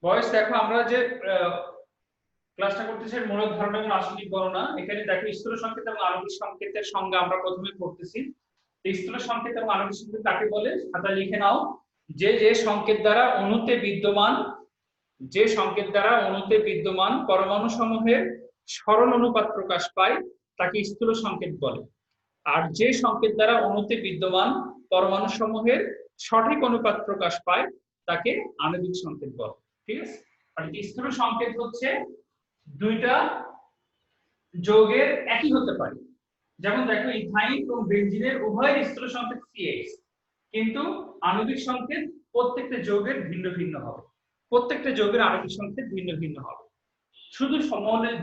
বয়স দেখো আমরা যে ক্লাসটা করতেছি মূলক ধারণা এবং রাসায়নিক গণনা। এখানে দেখো স্থূল সংকেত এবং আণবিক সংকেতের সংজ্ঞা আমরা প্রথমে পড়তেছি। স্থূল সংকেত এবং আণবিক সংকেত কাকে বলে খাতায় লিখে নাও। যে যে সংকেত দ্বারা অণুতে বিদ্যমান পরমাণু সমূহের সরল অনুপাত প্রকাশ পায় তাকে স্থূল সংকেত বলে। আর যে সংকেত দ্বারা অণুতে বিদ্যমান পরমাণু সমূহের সঠিক অনুপাত প্রকাশ পায় তাকে আণবিক সংকেত বলে। ঠিক আছে, আর স্থূল সংকেত হচ্ছে দুইটা যৌগের একই হতে পারে। যেমন দেখো ইথাইন এবং বেনজিনের উভয়ের স্থূল সংকেত CH, কিন্তু আণবিক সংকেত প্রত্যেকটা যৌগের ভিন্ন ভিন্ন হবে। প্রত্যেকটা যৌগের আণবিক সংকেত ভিন্ন ভিন্ন হবে। শুধু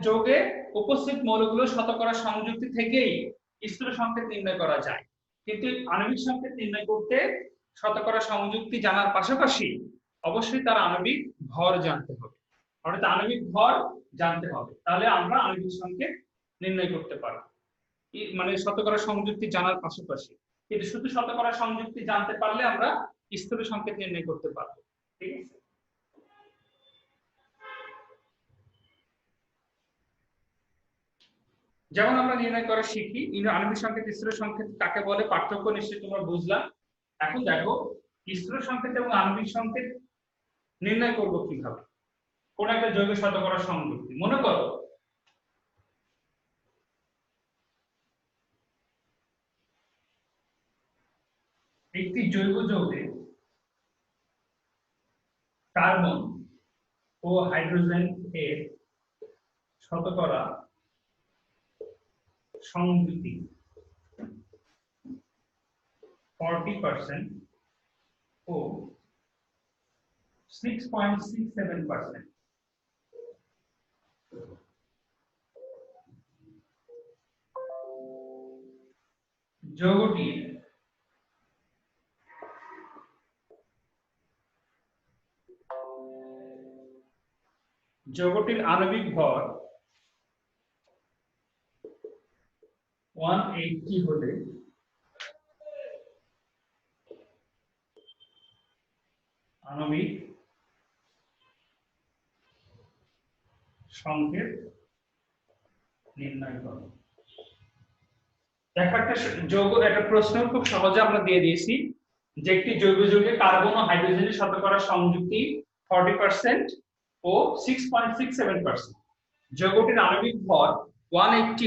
যৌগে উপস্থিত মৌলগুলোর শতকরা সংযুক্তি থেকেই স্থূল সংকেত নির্ণয় করা যায়, কিন্তু আণবিক সংকেত নির্ণয় করতে শতকরা সংযুক্তি জানার পাশাপাশি অবশ্যই তার আণবিক ভর জানতে হবে। অর্থাৎ আণবিক ভর জানতে হবে, তাহলে আমরা আণবিক সংকেত নির্ণয় করতে পারবো। মানে শতকরা সংযুক্তি জানার পাশাপাশি, কিন্তু শুধু শতকরা সংযুক্তি জানতে পারলে আমরা স্থূল সংকেত নির্ণয় করতে পারবো। ঠিক আছে, যেমন আমরা নির্ণয় করা শিখি আণবিক সংকেত স্থূল সংকেত কাকে বলে, পার্থক্য নিশ্চয়ই তোমরা বুঝলাম। এখন দেখো স্থূল সংকেত এবং আণবিক সংকেত নির্ণয় করব কিভাবে। কোন একটা যৌগের শতকরা সংযুক্তি, মনে করো একটি জৈব যৌগে কার্বন ও হাইড্রোজেন এর শতকরা সংযুক্তি 40% ও 6.67%। যৌগটির আণবিক ভর 180 হলে আণবিক সংকেত নির্ণয় করো। দেখো একটা যৌগ, একটা প্রশ্ন খুব সহজে আমরা দিয়ে দিয়েছি যে একটি জৈব যৌগে কার্বন ও হাইড্রোজেনের শতকরা সংযুক্তি 40% ও 6.67%। যৌগটির আণবিক ভর 180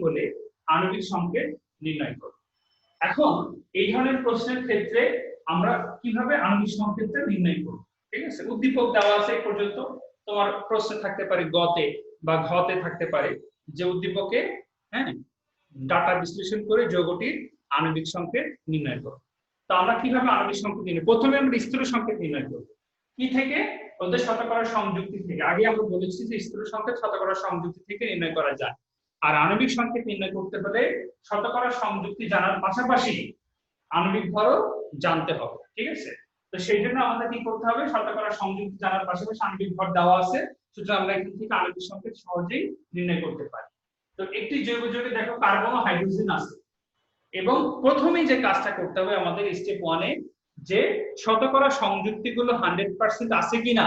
হলে আণবিক সংকেত নির্ণয় করো। এখন এই ধরনের প্রশ্নের ক্ষেত্রে আমরা কিভাবে আণবিক সংকেতটা নির্ণয় করব? ঠিক আছে, উদ্দীপক দেওয়া আছে এই পর্যন্ত। তোমার প্রশ্ন থাকতে পারে গতে বা ঘতে থাকতে পারে যে উদ্দীপকে ডাটা বিশ্লেষণ করে যৌগটির আণবিক সংকেত নির্ণয় করো। তো আমরা কিভাবে আণবিক সংকেত নির্ণয়, প্রথমে আমরা স্থূল সংকেত নির্ণয় করব। কি থেকে? ওদের শতকরা সংযুক্তি থেকে। আগে আমরা বলেছি যে স্থূল সংকেত শতকরা সংযুক্তি থেকে নির্ণয় করা যায়, আর আণবিক সংকেত নির্ণয় করতে হলে শতকরা সংযুক্তি জানার পাশাপাশি আণবিক ভরও জানতে হবে। ঠিক আছে, তো সেই জন্য আমাদের কি করতে হবে, শতকরা সংযুক্তি জানার পাশাপাশি আণবিক ভর দেওয়া আছে, সুতরাং আমরা এখান থেকে আণবিক সংকেত সহজেই নির্ণয় করতে পারি। তো একটি জৈব যৌগে দেখো কার্বন ও হাইড্রোজেন আছে, এবং প্রথমেই যে কাজটা করতে হবে আমাদের স্টেপ 1 এ, যে শতকরা সংযুক্তিগুলো 100% আছে কিনা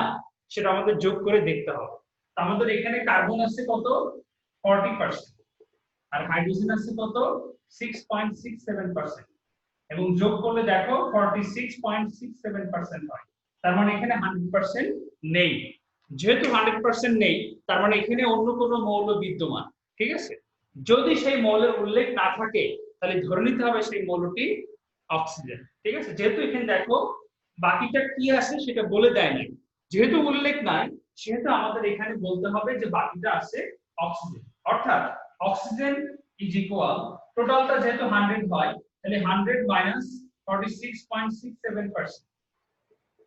সেটা আমাদের যোগ করে দেখতে হবে। আমাদের এখানে কার্বন আছে কত, 40%, আর হাইড্রোজেন আছে কত, 6.67%, এবং যোগ করলে দেখো 46.67% হয়। তার মানে এখানে 100% নেই। যেহেতু 100% নেই, তার মানে এখানে অন্য কোনো মৌল বিদ্যমান। ঠিক আছে, যদি সেই মৌলের উল্লেখ না থাকে তাহলে ধরে নিতে হবে সেই মৌলটি অক্সিজেন। ঠিক আছে, যেহেতু এখানে দেখো বাকিটা কি আছে সেটা বলে দেয় নাই, যেহেতু উল্লেখ নাই সেহেতু আমাদের এখানে বলতে হবে যে বাকিটা আছে অক্সিজেন। অর্থাৎ অক্সিজেন ইজ ইকুয়াল, টোটালটা যেহেতু 100 হয় তাহলে 100 মাইনাস 46.67%,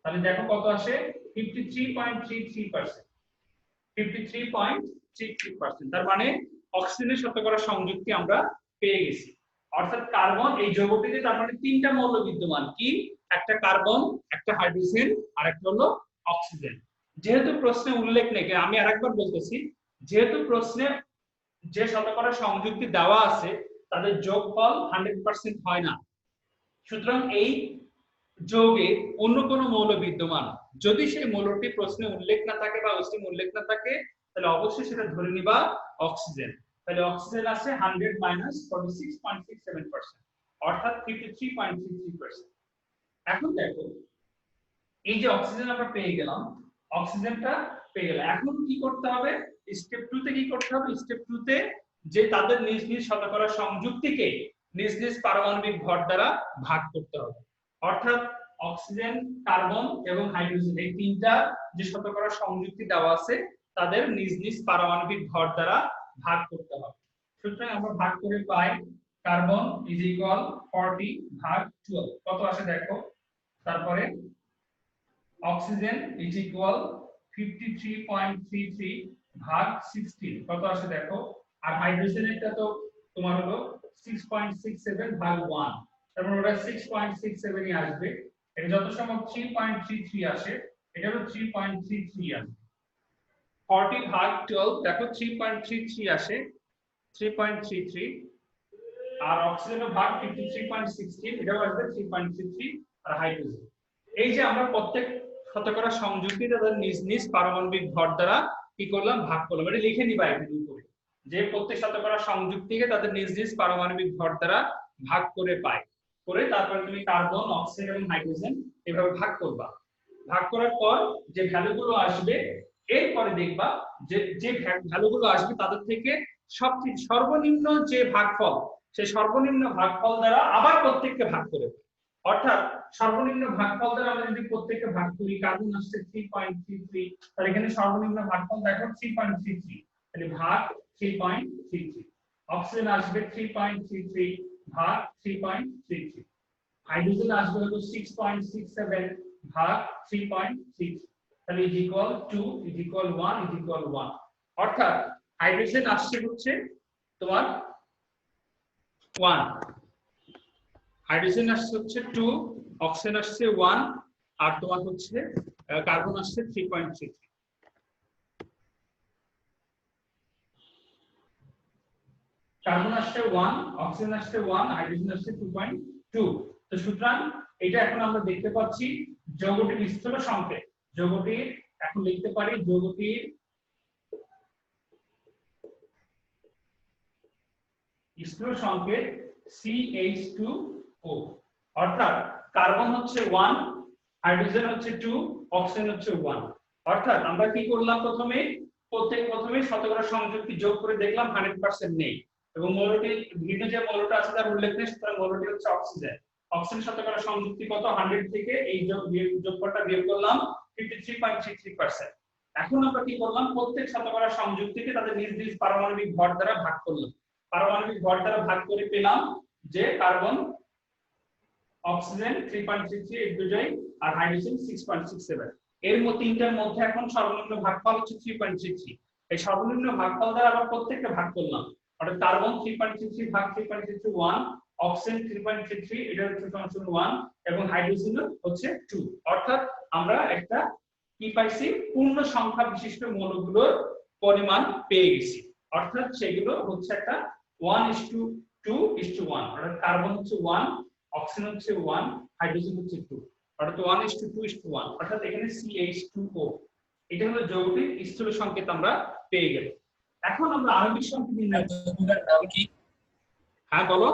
তাহলে দেখো কত আসে, 53.33%। 53.33%, তার মানে অক্সিজেনের শতকরা সংযুক্তি আমরা পেয়ে গেছি। অর্থাৎ কার্বন, এই যৌগটিতে তার মানে তিনটা মৌল বিদ্যমান, কি, একটা কার্বন, একটা হাইড্রোজেন, আর একটা হলো অক্সিজেন। যেহেতু প্রশ্নে উল্লেখ নেই, আমি আরেকবার বলতেছি, যেহেতু প্রশ্নে যে শতকরা সংযুক্তি দেওয়া আছে তাদের যোগফল 100% হয় না, সুতরাং এই যৌগে অন্য কোনো মৌল বিদ্যমান, যদি সেই মৌলটি প্রশ্নে উল্লেখ না থাকে বা অস্তিম উল্লেখ না থাকে, তাহলে অবশ্যই সেটা ধরে নিবা অক্সিজেন। তাহলে অক্সিজেন আছে 100 মাইনাস 46.67%, অর্থাৎ 53.33%। এখন দেখো এই যে অক্সিজেন আমরা পেয়ে গেলাম, অক্সিজেনটা পেয়ে গেলাম, এখন কি করতে হবে? স্টেপ 2 তে কি করতে হবে? স্টেপ 2 তে যে তাদের নিজ নিজ শতকরা সংযুক্তিকে নিজ নিজ পারমাণবিক ভর দ্বারা ভাগ করতে হবে। অর্থাৎ অক্সিজেন, কার্বন এবং হাইড্রোজেন এই তিনটা যে শতকরা সংযুক্তি দেওয়া আছে তাদের নিজ নিজ পারমাণবিক ভর দ্বারা ভাগ করতে হবে। সুতরাং আমরা ভাগ করে পাই কার্বন ইজ ইকুয়াল 40 ভাগ 12, কত আসে দেখো। তারপরে অক্সিজেন ইজ ইকুয়াল 53.33 ভাগ 16, কত আসে দেখো। আর হাইড্রোজেনেরটা তো তোমার হলো 6.67 ভাগ 1, তারপর ওটা 6.67 ই আসবে। এটা যত সম্ভব 3.33 আসে, এটা হলো 3.33 আসবে। 40 ভাগ 12 দেখো 3.33 আসে, 3.33। আর অক্সিজেনের ভাগ 53.16, এটাও আসবে 3.33। আর হাইড্রোজেন, এই যে আমরা প্রত্যেক শতকরা সংযুক্তি তাদের নিজ নিজ পারমাণবিক ভর দ্বারা কি করলাম? ভাগ করলাম। এটা লিখে নিবা এখানে উপরে, যে প্রত্যেক শতকরা সংযুক্তিকে তাদের নিজ নিজ পারমাণবিক ভর দ্বারা ভাগ করে পাই, করে তারপরে তুমি কার্বন, অক্সিজেন এবং হাইড্রোজেন এভাবে ভাগ করবা। ভাগ করার পর যে ভ্যালুগুলো আসবে, এরপরে দেখবা যে যে ভ্যালুগুলো আসবে তাদের থেকে সবচেয়ে সর্বনিম্ন যে ভাগফল, সেই সর্বনিম্ন ভাগফল দ্বারা আবার প্রত্যেককে ভাগ করে। অর্থাৎ সর্বনিম্ন ভাগফল দ্বারা আমরা যদি প্রত্যেককে ভাগ করি, কার্বন আসছে 3.33, তাহলে এখানে সর্বনিম্ন ভাগফল দেখো 3.33, তাহলে ভাগ 3.33। অক্সিজেন আসবে 3.33 ভাগ 3.33। হাইড্রোজেন আসবে হলো 6.67 ভাগ 3.6, তাহলে is equal 2 is equal 1 is equal 1। অর্থাৎ হাইড্রোজেন আসছে হচ্ছে তোমার 1, হাইড্রোজেন আসছে হচ্ছে 2, অক্সিজেন আসছে 1, আর তোমার হচ্ছে কার্বন আসছে 3.33। কার্বন আসছে 1, অক্সিজেন আসছে 1, হাইড্রোজেন আসছে 2.2। তো সুতরাং এটা এখন আমরা দেখতে পাচ্ছি যৌগটির স্থূল সংকেত। যৌগটির এখন লিখতে পারি যৌগটির স্থূল সংকেত CH2O। অর্থাৎ কার্বন হচ্ছে 1, হাইড্রোজেন হচ্ছে 2, অক্সিজেন হচ্ছে 1। অর্থাৎ আমরা কি করলাম? প্রথমে শতকরা সংযুক্তি যোগ করে দেখলাম 100% নেই, এবং মৌলটি ভিন্ন যে মৌলটা আছে তার উল্লেখ নেই, সুতরাং মৌলটি হচ্ছে অক্সিজেন। অক্সিজেন শতকরা সংযুক্তি কত? 100 থেকে এই যোগফলটা বিয়োগ করলাম 53.33%। এখন আমরা কি করলাম? প্রত্যেক শতকরা সংযুক্তিকে তাদের নিজ নিজ পারমাণবিক ভর দ্বারা ভাগ করলাম। পারমাণবিক ভর দ্বারা ভাগ করে পেলাম যে কার্বন, অক্সিজেন 3.33 এই দুটোই, আর হাইড্রোজেন 6.67। এর তিনটার মধ্যে এখন সর্বনিম্ন ভাগফল হচ্ছে 3.33। এই সর্বনিম্ন ভাগফল দ্বারা আবার প্রত্যেকটা ভাগ করলাম। অর্থাৎ কার্বন 3.33 ভাগ 3.33 1, অক্সিজেন 3.33 এটা হচ্ছে 1, এবং হাইড্রোজেন হচ্ছে 2। অর্থাৎ আমরা একটা কি পাইছি? পূর্ণ সংখ্যা বিশিষ্ট মৌলগুলোর পরিমাণ পেয়ে গেছি। অর্থাৎ সেগুলো হচ্ছে একটা 1:2:1। অর্থাৎ কার্বন হচ্ছে 1, অক্সিজেন হচ্ছে 1, হাইড্রোজেন হচ্ছে 2, অর্থাৎ 1:2:1। অর্থাৎ এখানে CH2O, এটা হলো যৌগটির স্থূল সংকেত আমরা পেয়ে গেলাম। এখন আমরা আণবিক সংকেত নির্ণয় যৌগটার নাম কি? হ্যাঁ বলো।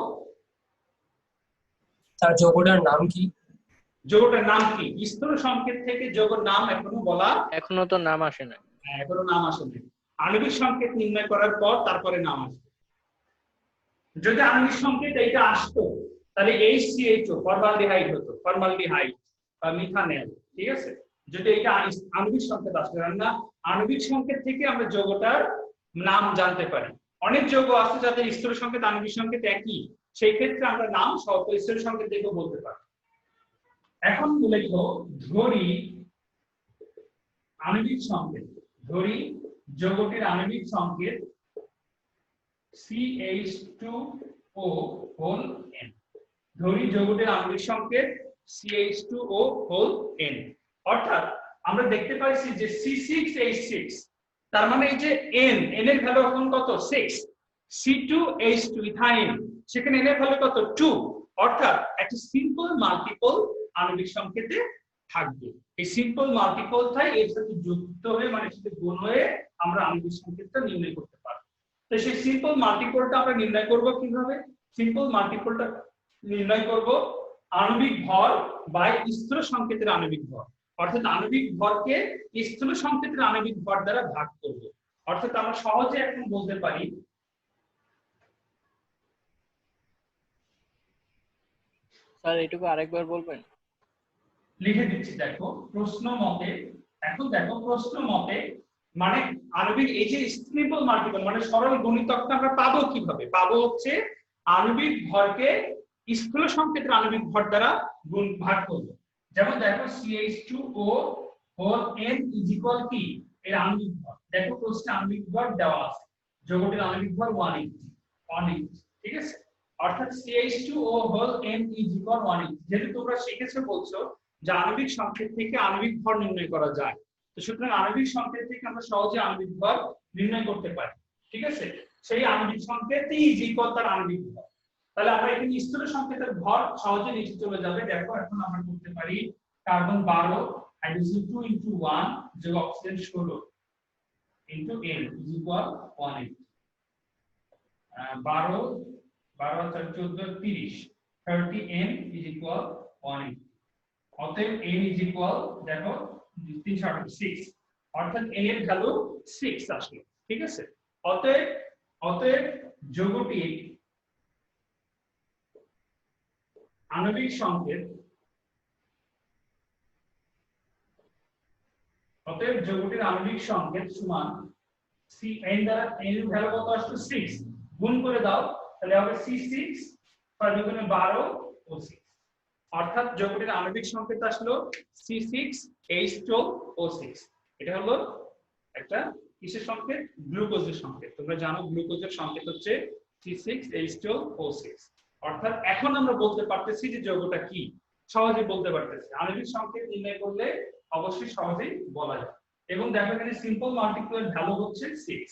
তার যৌগটার নাম কি? যৌগটার নাম কি? স্থূল সংকেত থেকে যৌগের নাম এখনো তো নাম আসে না। এখনো নাম আসেনি। আণবিক সংকেত নির্ণয় করার পর তারপরে নাম আসবে। যদি আণবিক সংকেত এইটা আসতো তাহলে HCHO ফর্মালডিহাইড হতো, ফর্মালডিহাইড বা মিথানল, ঠিক আছে। যদি এটা আণবিক সংকেত আসতো, না আণবিক সংকেত থেকে আমরা যৌগটার নাম জানতে পারি। অনেক যৌগ আছে যাদের স্থূল সংকেত আণবিক সংকেত একই, সেই ক্ষেত্রে আমরা নাম স্থূল সংকেত দেখে বলতে পারি। এখন লেখো ধরি আণবিক সংকেত, ধরি যৌগটির আণবিক সংকেত CH2O হোল N। ধরি যৌগটির আণবিক সংকেত CH2O হোল N। অর্থাৎ আমরা দেখতে পাইছি যে C6H6, তার মানে এই যে N এর ভ্যালু এখন কত? 6। C2H2 ইথাইন, সেখানে N এর ভ্যালু কত? 2। অর্থাৎ একটা সিম্পল মাল্টিপল আণবিক সংকেতে থাকবে। এই সিম্পল মাল্টিপলটাই এর সাথে যুক্ত হয়ে মানে সাথে গুণ হয়ে আমরা আণবিক সংকেতটা নির্ণয় করতে পারব। তো সেই সিম্পল মাল্টিপলটা আমরা নির্ণয় করব কিভাবে? সিম্পল মাল্টিপলটা নির্ণয় করব আণবিক ভর বাই স্থূল সংকেতের আণবিক ভর, অর্থাৎ আণবিক ভরকে স্থূল সংকেতের আণবিক ভর দ্বারা ভাগ করব। অর্থাৎ আমরা সহজে এখন বলতে পারি স্যার এটুকু আরেকবার বলবেন? লিখে দিচ্ছি, দেখো প্রশ্ন মতে, এখন দেখো প্রশ্ন মতে মানে আণবিক এই যে সিম্পল মাল্টিপল মানে সরল গুণিতকটা আমরা পাবো কিভাবে? পাবো হচ্ছে আণবিক ভরকে স্থূল সংকেতের আণবিক ভর দ্বারা গুণ ভাগ করব। যেমন দেখো CH2O whole n is equal কি এর আণবিক ভর, দেখো প্রশ্নে আণবিক ভর দেওয়া আছে, যৌগটির আণবিক ভর 180, ঠিক আছে? অর্থাৎ CH2O whole n is equal 180। যেহেতু তোমরা শিখেছো বলছো যে আণবিক সংকেত থেকে আণবিক ভর নির্ণয় করা যায়, তো সুতরাং আণবিক সংকেত থেকে আমরা সহজে আণবিক ভর নির্ণয় করতে পারি, ঠিক আছে? সেই আণবিক সংকেতই ইজ ইকুয়াল তার আণবিক ভর। তাহলে আমরা এখানে স্থূল সংকেতের ভর সহজে নিচে চলে যাবে। দেখো এখন আমরা করতে পারি কার্বন 12 হাইড্রোজেন 2 * 1 যোগ অক্সিজেন 16 * n ইজ ইকুয়াল 180। 12 12 আর 14 30 30n ইজ ইকুয়াল 180। অতএব n ইজ ইকুয়াল দেখো 306, অর্থাৎ n এর ভ্যালু 6 আসলো, ঠিক আছে? অতএব যৌগটির আণবিক সংকেত সমান n দ্বারা n এর ভ্যালু কত আসলো 6 গুণ করে দাও, তাহলে হবে C6 * 12 ও 6, অর্থাৎ যৌগটির আণবিক সংকেত আসলো C6H12O6। এটা হলো একটা কিসের সংকেত? গ্লুকোজের সংকেত। তোমরা জানো গ্লুকোজের সংকেত হচ্ছে C6H12O6। অর্থাৎ এখন আমরা বলতে পারতেছি যে যৌগটা কি, সহজে বলতে পারতেছি। আণবিক সংকেত নির্ণয় করলে অবশ্যই সহজেই বলা যায়। এবং দেখো এখানে সিম্পল মাল্টিপলের ভ্যালু হচ্ছে 6।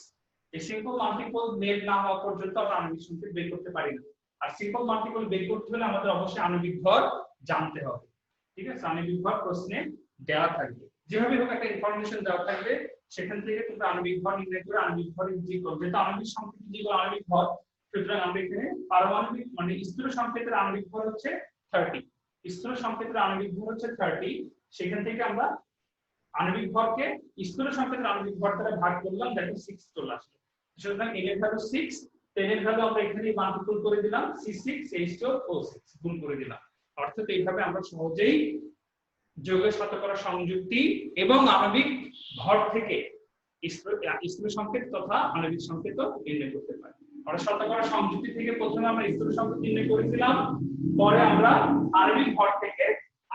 এই সিম্পল মাল্টিপল বের না হওয়া পর্যন্ত আমরা আণবিক সংকেত বের করতে পারি না। আর সিম্পল মাল্টিপল বের করতে হলে আমাদের অবশ্যই আণবিক ভর জানতে হবে, ঠিক আছে? আণবিক ভর প্রশ্নে দেওয়া থাকবে, যেভাবে হোক একটা ইনফরমেশন দেওয়া থাকবে, সেখান থেকে তোমরা আণবিক ভর নির্ণয় করে আণবিক ভরের যে করবে, যেটা আণবিক সংকেত যেগুলো আণবিক ভর, সুতরাং আমরা এখানে পারমাণবিক মানে স্থূল সংকেতের আণবিক ভর হচ্ছে 30, স্থূল সংকেতের আণবিক ভর হচ্ছে 30, সেখান থেকে আমরা আণবিক ভরকে স্থূল সংকেতের আণবিক ভর দ্বারা ভাগ করলাম, দেখো 6 চলে আসলো। সুতরাং n এর ভ্যালু 6, n এর ভ্যালু আমরা এখানে মাল্টিপল করে দিলাম, C6H12O6 গুণ করে দিলাম। অর্থাৎ এইভাবে আমরা সহজেই যৌগের শতকরা সংযুক্তি এবং আণবিক ভর থেকে স্থূল সংকেত তথা আণবিক সংকেত নির্ণয় করতে পারি। আমরা শতকরা সংযুক্তি থেকে প্রথমে আমরা স্থূল সংকেত নির্ণয় করেছিলাম, পরে আমরা আণবিক ভর থেকে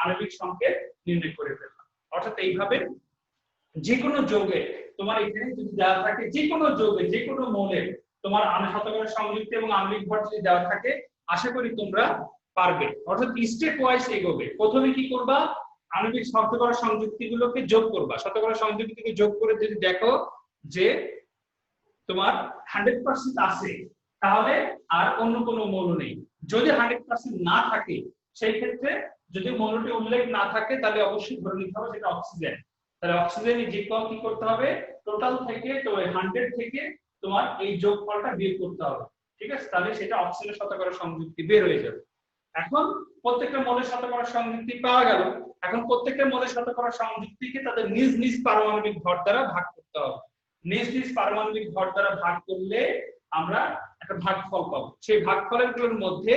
আণবিক সংকেত নির্ণয় করে ফেললাম। অর্থাৎ এইভাবে যে কোনো যৌগে তোমার এখানে যদি দেওয়া থাকে, যে কোনো যৌগে যে কোনো মৌলের তোমার শতকরা সংযুক্তি এবং আণবিক ভর যদি দেওয়া থাকে, আশা করি তোমরা পারবে। অর্থাৎ স্টেপ ওয়াইজ এগোবে। প্রথমে কি করবা? আণবিক শতকরা সংযুক্তিগুলোকে যোগ করবা। শতকরা সংযুক্তিকে যোগ করে যদি দেখো যে তোমার 100% আছে, তাহলে আর অন্য কোনো মৌল নেই। যদি 100% না থাকে, সেই ক্ষেত্রে যদি মৌলটি উল্লেখ না থাকে, তাহলে অবশ্যই ধরে নিতে হবে সেটা অক্সিজেন। তাহলে অক্সিজেন যোগফল কি করতে হবে? টোটাল থেকে তো 100 থেকে তোমার এই যোগফলটা বের করতে হবে, ঠিক আছে? তাহলে সেটা অক্সিজেনের শতকরা সংযুক্তি বের হয়ে যাবে। এখন প্রত্যেকটা মৌলের শতকরা সংযুক্তি পাওয়া গেল। এখন প্রত্যেকটা মৌলের শতকরা সংযুক্তিকে তাদের নিজ নিজ পারমাণবিক ভর দ্বারা ভাগ করতে হবে। নিজ নিজ পারমাণবিক ভর দ্বারা ভাগ করলে আমরা একটা ভাগফল পাবো। সেই ভাগফলের মধ্যে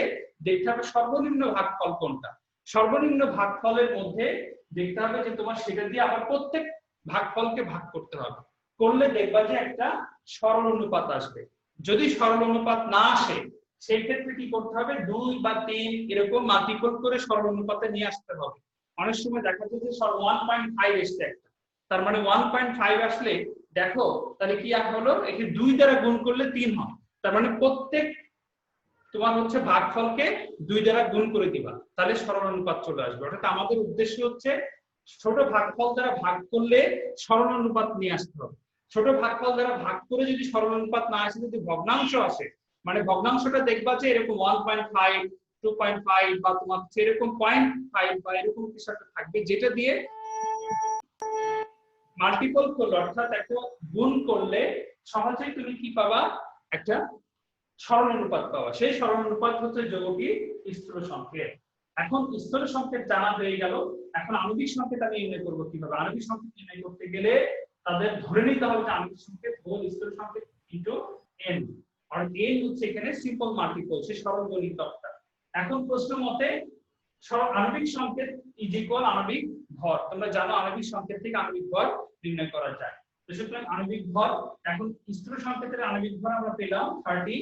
দেখতে হবে সর্বনিম্ন ভাগফল কোনটা। সর্বনিম্ন ভাগফলের মধ্যে দেখতে হবে যে তোমার সেটা দিয়ে আবার প্রত্যেক ভাগফলকে ভাগ করতে হবে। করলে দেখবা যে একটা সরল অনুপাত আসবে। যদি সরল অনুপাত না আসে, সেই ক্ষেত্রে কি করতে হবে? 2 বা 3 এরকম মাল্টিপল করে সরল অনুপাতে নিয়ে আসতে হবে। অনেক সময় দেখা যায় যে 1.5 এসছে একটা, তার মানে 1.5 আসলে দেখো তাহলে কি হলো, একে 2 দ্বারা গুণ করলে 3 হয়। তার মানে প্রত্যেক তোমার হচ্ছে ভাগফলকে 2 দ্বারা গুণ করে দিবা, তাহলে সরল অনুপাত চলে আসবে। অর্থাৎ আমাদের উদ্দেশ্য হচ্ছে ছোট ভাগফল দ্বারা ভাগ করলে সরল অনুপাত নিয়ে আসতে হবে। ছোট ভাগফল দ্বারা ভাগ করে যদি সরল অনুপাত না আসে, যদি ভগ্নাংশ আসে, মানে ভগ্নাংশটা দেখবা যে এরকম 1.5 2.5 বা তোমার এরকম 0.5 বা এরকম কিছু একটা থাকবে, যেটা দিয়ে মাল্টিপল করলে অর্থাৎ একটা গুণ করলে সহজেই তুমি কি পাবা, একটা সরলানুপাত পাওয়া। সেই সরলানুপাত হচ্ছে যৌগটির স্থূল সংকেত। এখন স্থূল সংকেত জানা হয়ে গেল, এখন আণবিক সংকেত আমি নির্ণয় করব কিভাবে। আণবিক সংকেত নির্ণয় করতে গেলে তাদের ধরে নিতে হবে যে আণবিক সংকেত হোল স্থূল সংকেত ইনটু n, আর n হচ্ছে এখানে সিম্পল মাল্টিপল, সেই সরল গুণিতকটা। এখন প্রশ্ন মতে আণবিক সংকেত ইজ ইকুয়াল আণবিক ভর। তোমরা জানো আণবিক সংকেত থেকে আণবিক ভর নির্ণয় করা যায়। তো সুতরাং আণবিক ভর, এখন স্থূল সংকেতের আণবিক ভর আমরা পেলাম 30,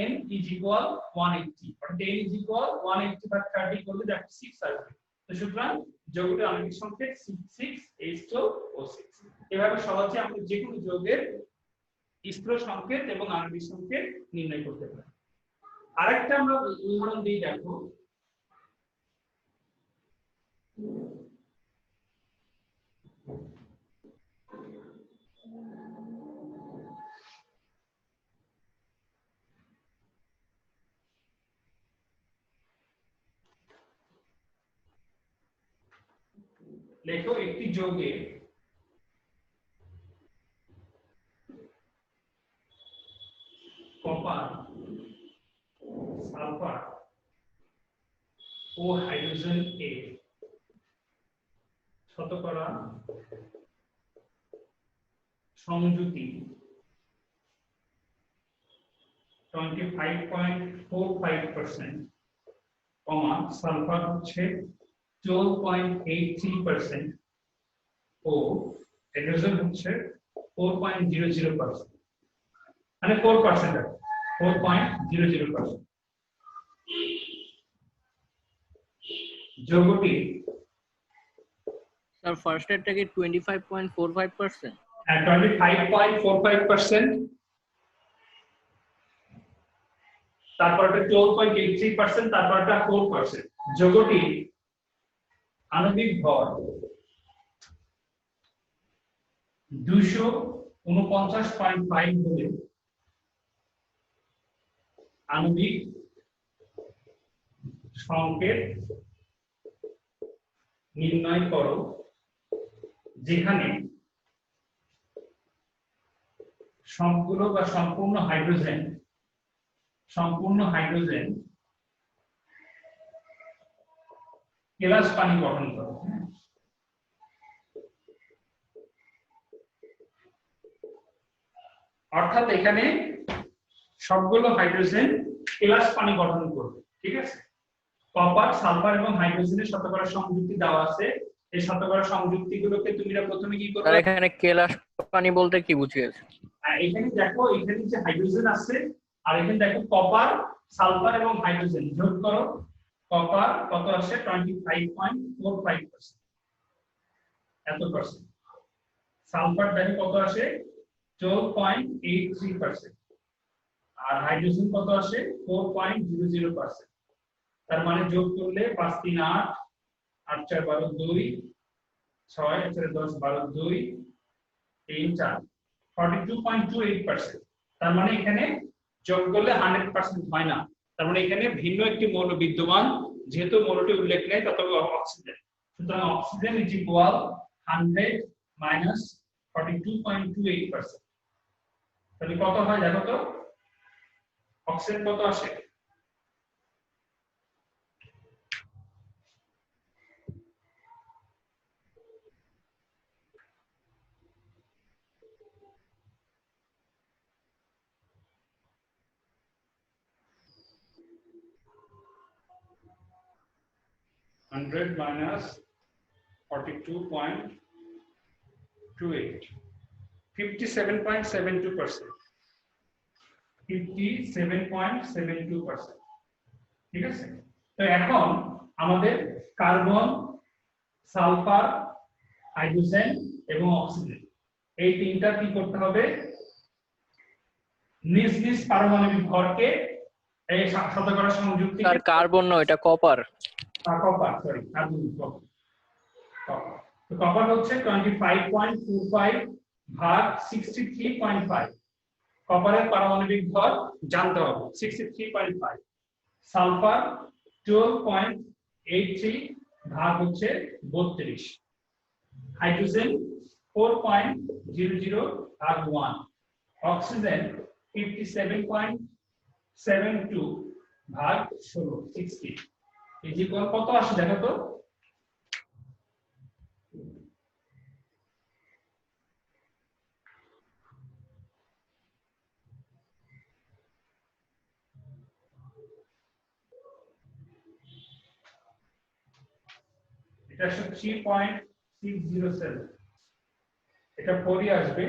n is equal 180, অর্থাৎ n is equal 180 ভাগ 30 করলে দেখো 6 আসবে। তো সুতরাং যৌগটির আণবিক সংকেত 6H2O6। এভাবে সহজে আমরা যে কোনো যৌগের স্থূল সংকেত এবং আণবিক সংকেত নির্ণয় করতে পারি। আরেকটা আমরা উদাহরণ দিই, দেখো লেখো একটি যৌগে কপার, সালফার ও হাইড্রোজেন এ শতকরা সংযুতি 25.45%, সালফার হচ্ছে 12.83% ও হাইড্রোজেন হচ্ছে 4.00%, মানে 4%, 4.00%। যৌগটি স্যার ফার্স্ট এরটা কি 25.45%? 25.45%, তারপরটা 12.83%, তারপরটা 4%। যৌগটি আণবিক ভর 249.5 হলে আণবিক সংকেত নির্ণয় করো, যেখানে সবগুলো বা সম্পূর্ণ হাইড্রোজেন কেলাস পানি গঠন করে। অর্থাৎ এখানে সবগুলো হাইড্রোজেন কেলাস পানি গঠন করবে, ঠিক আছে। কপার, সালফার এবং হাইড্রোজেনের শতকরা সংযুক্তি দেওয়া আছে। এই শতকরা সংযুক্তিগুলোকে তুমি প্রথমে কি করবে? স্যার এখানে কেলাস পানি বলতে কি বুঝিয়েছে? এখানে দেখো, এখানে যে হাইড্রোজেন আছে আর এখানে দেখো কপার, সালফার এবং হাইড্রোজেন যোগ করো। কপার কত আসে? 25.45%, এত পার্সেন্ট। সালফার দেখো কত আসে? 12.83%, আর হাইড্রোজেন কত আসে? 4.00%। তার মানে যোগ করলে 5 3 8, 8 4 12 2, 6 4 10 12 2, 3 4, 42.28%। তার মানে এখানে যোগ করলে 100% হয় না, তার মানে এখানে ভিন্ন একটি মৌল বিদ্যমান, যেহেতু মৌলটি উল্লেখ নেই তবে অক্সিজেন। সুতরাং অক্সিজেন ইজ ইকুয়াল 100 মাইনাস 42.28%। তাহলে কত হয় দেখো তো, অক্সিজেন কত আসে? -100 42.28, 57.72%, 57.72%, ঠিক আছে। তো এখন আমাদের কার্বন, সালফার, হাইড্রোজেন এবং অক্সিজেন এই তিনটা কি করতে হবে? নিজ নিজ পারমাণবিক ভরকে এই শতকরা সংযুক্তি। স্যার কার্বন নয়, এটা copper. Copper, sorry, carbon, copper. তো কপার হচ্ছে 25.25 ভাগ 63.5। কপারের পারমাণবিক ভর জানতে হবে 63.5। সালফার 12.83 ভাগ হচ্ছে 32, হাইড্রোজেন 4.00 ভাগ 1, অক্সিজেন 57.72 ভাগ 16, 60 ইজ ইকুয়াল কত আসে দেখো তো। এটা আসলে 3.607, এটা 4 আসবে,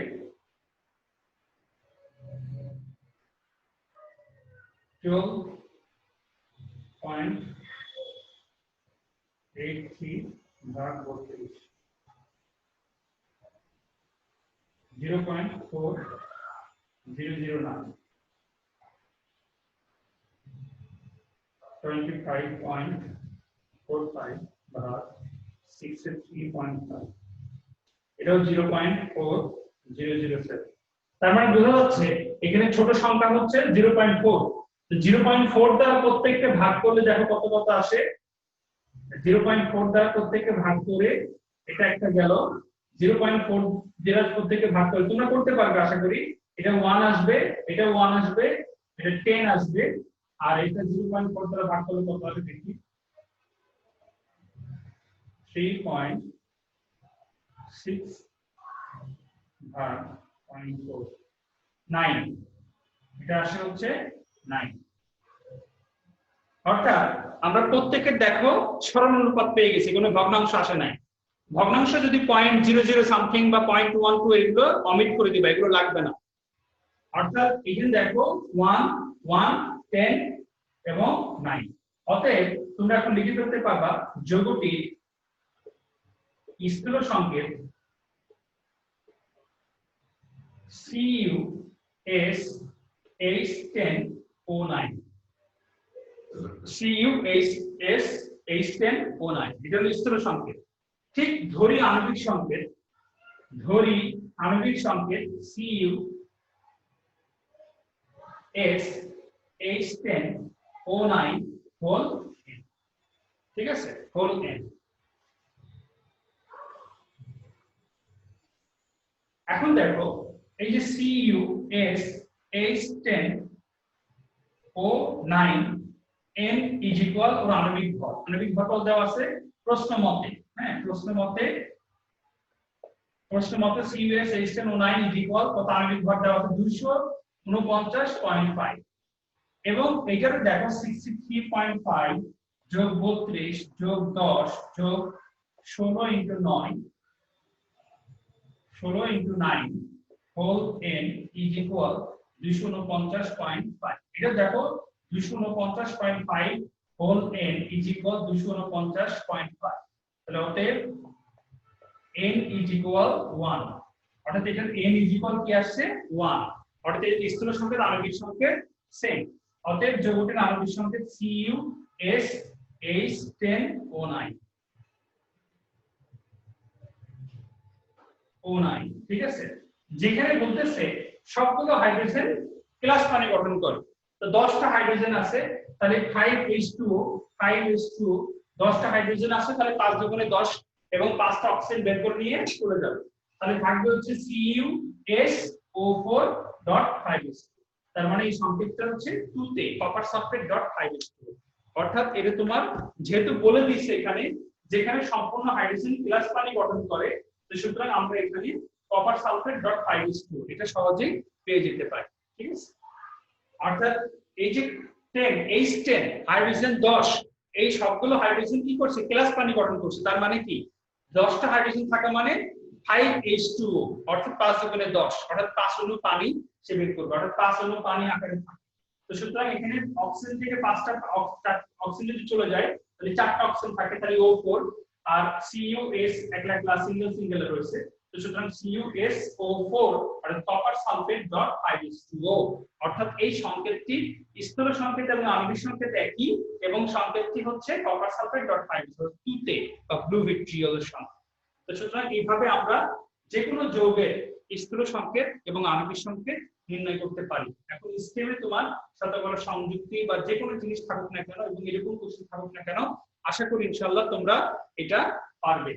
12.83 ভাগ 32, 0.4009, 25.45 ভাগ 63.5, এটাও 0.4007। তার মানে বোঝা যাচ্ছে এখানে ছোট সংখ্যা হচ্ছে 0.4, তো 0.4 দ্বারা প্রত্যেককে ভাগ করলে দেখো কত কত আসে। 0.4 দ্বারা প্রত্যেককে ভাগ করে এটা একটা গেল, 0.4 দ্বারা প্রত্যেককে ভাগ করে তোমরা করতে পারবে আশা করি। এটা 1 আসবে, এটা 1 আসবে, এটা 10 আসবে, আর এটা 0.4 দ্বারা ভাগ করলে কত আসবে দেখি, 3.6 ভাগ 0.4, 9, এটা আসে হচ্ছে 9। অর্থাৎ আমরা প্রত্যেকের দেখো সরলানুপাত পেয়ে গেছি, কোনো ভগ্নাংশ আসে নাই। ভগ্নাংশ যদি 0.00 সামথিং বা 0.12 এগুলো অমিট করে দিবা, এগুলো লাগবে না। অর্থাৎ এখানে দেখো 1, 1, 10 এবং 9। অতএব তোমরা এখন লিখে ফেলতে পারবা যৌগটির স্থূল সংকেত CuSH10O9, CuSH10O9 এটা হলো স্থূল সংকেত। ঠিক ধরি আণবিক সংকেত, CuSH10O9 হোল n, ঠিক আছে, হোল n। এখন দেখো এই যে CuSH10O9 n ইজ ইকুয়াল ওর আণবিক ভর, আণবিক ভর দেওয়া আছে প্রশ্ন মতে। হ্যাঁ, প্রশ্ন মতে CuSH10O9 ইজ ইকুয়াল কত, আণবিক ভর দেওয়া আছে 249.5, এবং এখানে দেখো 63.5 যোগ 32 যোগ 10 যোগ 16 into 9 whole n is equal 249.5। এটা দেখো 249.5 হোল n ইজ ইকুয়াল 249.5, তাহলে অতএব n ইজ ইকুয়াল 1। অর্থাৎ এখানে n ইজ ইকুয়াল কি আসছে 1, অর্থাৎ এই স্থূল সংকেত আণবিক সংকেত সেম। অতএব যৌগটির আণবিক সংকেত CuSH10O9, ঠিক আছে। যেখানে বলতেছে সবগুলো হাইড্রোজেন ক্লাস পানি গঠন করে, তো 10টা হাইড্রোজেন আছে, তাহলে 5H2O 10টা হাইড্রোজেন আছে, তাহলে 5 দুগুণে 10 এবং 5টা অক্সিজেন বের করে নিয়ে চলে যাবে, তাহলে থাকবে হচ্ছে CuSO4.5H2। তার মানে এই সংকেতটা হচ্ছে 2 তে কপার সালফেট ডট 5H2। অর্থাৎ এটা তোমার যেহেতু বলে দিয়েছে এখানে যেখানে সম্পূর্ণ হাইড্রোজেন প্লাস পানি গঠন করে, তো সুতরাং আমরা এখানে কপার সালফেট ডট 5H2 এটা সহজেই পেয়ে যেতে পারি, ঠিক আছে। অর্থাৎ এই যে 10 H10 হাইড্রোজেন 10, এই সবগুলো হাইড্রোজেন কি করছে, প্লাস পানি গঠন করছে। তার মানে কি 10টা হাইড্রোজেন থাকা মানে 5H2O, অর্থাৎ 5 দুগুণে 10, অর্থাৎ 5 অণু পানি সে বের করবে, অর্থাৎ 5 অণু পানি আকারে থাকে। তো সুতরাং এখানে অক্সিজেন থেকে 5টা অক্সিজেন যদি চলে যায় তাহলে 4টা অক্সিজেন থাকে, তাহলে O4, আর CuS একলা একলা সিঙ্গেল রয়েছে, তো সুতরাং CuSO4 অর্থাৎ কপার সালফেট ডট 5H2O। অর্থাৎ এই সংকেতটি স্থূল সংকেত এবং আণবিক সংকেত একই, এবং সংকেতটি হচ্ছে কপার সালফেট ডট 5H2O, 2 তে বা ব্লু ভিট্রিয়ল সংকেত। তো সুতরাং এইভাবে আমরা যে কোনো যৌগের স্থূল সংকেত এবং আণবিক সংকেত নির্ণয় করতে পারি। এখন স্টেমে তোমার শতকরা সংযুক্তি বা যে কোনো জিনিস থাকুক না কেন এবং এরকম কোশ্চেন থাকুক না কেন, আশা করি ইনশাআল্লাহ তোমরা এটা পারবে।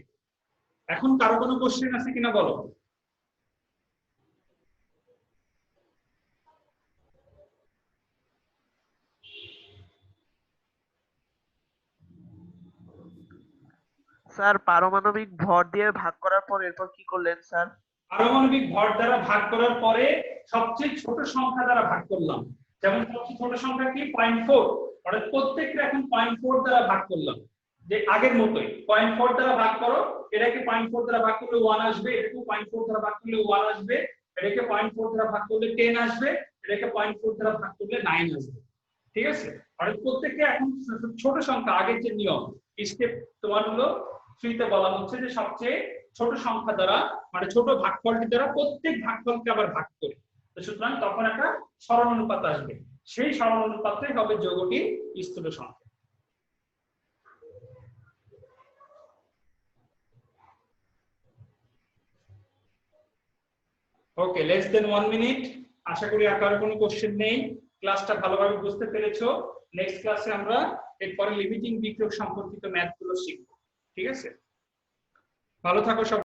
এখন কারো কোনো কোশ্চেন আছে কিনা বলো? স্যার পারমাণবিক ভর দিয়ে ভাগ করার পর এরপর কি করলেন স্যার? পারমাণবিক ভর দ্বারা ভাগ করার পরে সবচেয়ে ছোট সংখ্যা দ্বারা ভাগ করলাম। যেমন সবচেয়ে ছোট সংখ্যা কি 0.4, অর্থাৎ প্রত্যেকটা এখন 0.4 দ্বারা ভাগ করলাম, যে আগের মতোই 0.4 দ্বারা ভাগ করো, এটাকে 0.4 দ্বারা ভাগ করলে 1 আসবে, এটাকে 0.4 দ্বারা ভাগ করলে 1 আসবে, এটাকে 0.4 দ্বারা ভাগ করলে 10 আসবে, এটাকে 0.4 দ্বারা ভাগ করলে 9 আসবে। ঠিক আছে, অর্থাৎ প্রত্যেকটা এখন ছোট সংখ্যা, আগের যে নিয়ম স্টেপ তোমার হলো 3 তে বলা হচ্ছে যে সবচেয়ে ছোট সংখ্যা দ্বারা মানে ছোট ভাগফলটি দ্বারা প্রত্যেক ভাগফলকে আবার ভাগ করে, তো সুতরাং তখন একটা সরল অনুপাত আসবে, সেই সরল অনুপাতটাই হবে যৌগটির স্থূল সংখ্যা। ওকে, লেস দেন 1 মিনিট। আশা করি আর কারো কোনো কোশ্চেন নেই, ক্লাসটা ভালোভাবে বুঝতে পেরেছো। নেক্সট ক্লাসে আমরা এরপরে লিমিটিং বিক্রিয়ক সম্পর্কিত ম্যাথগুলো শিখবো। ঠিক আছে, ভালো থাকো সবাই।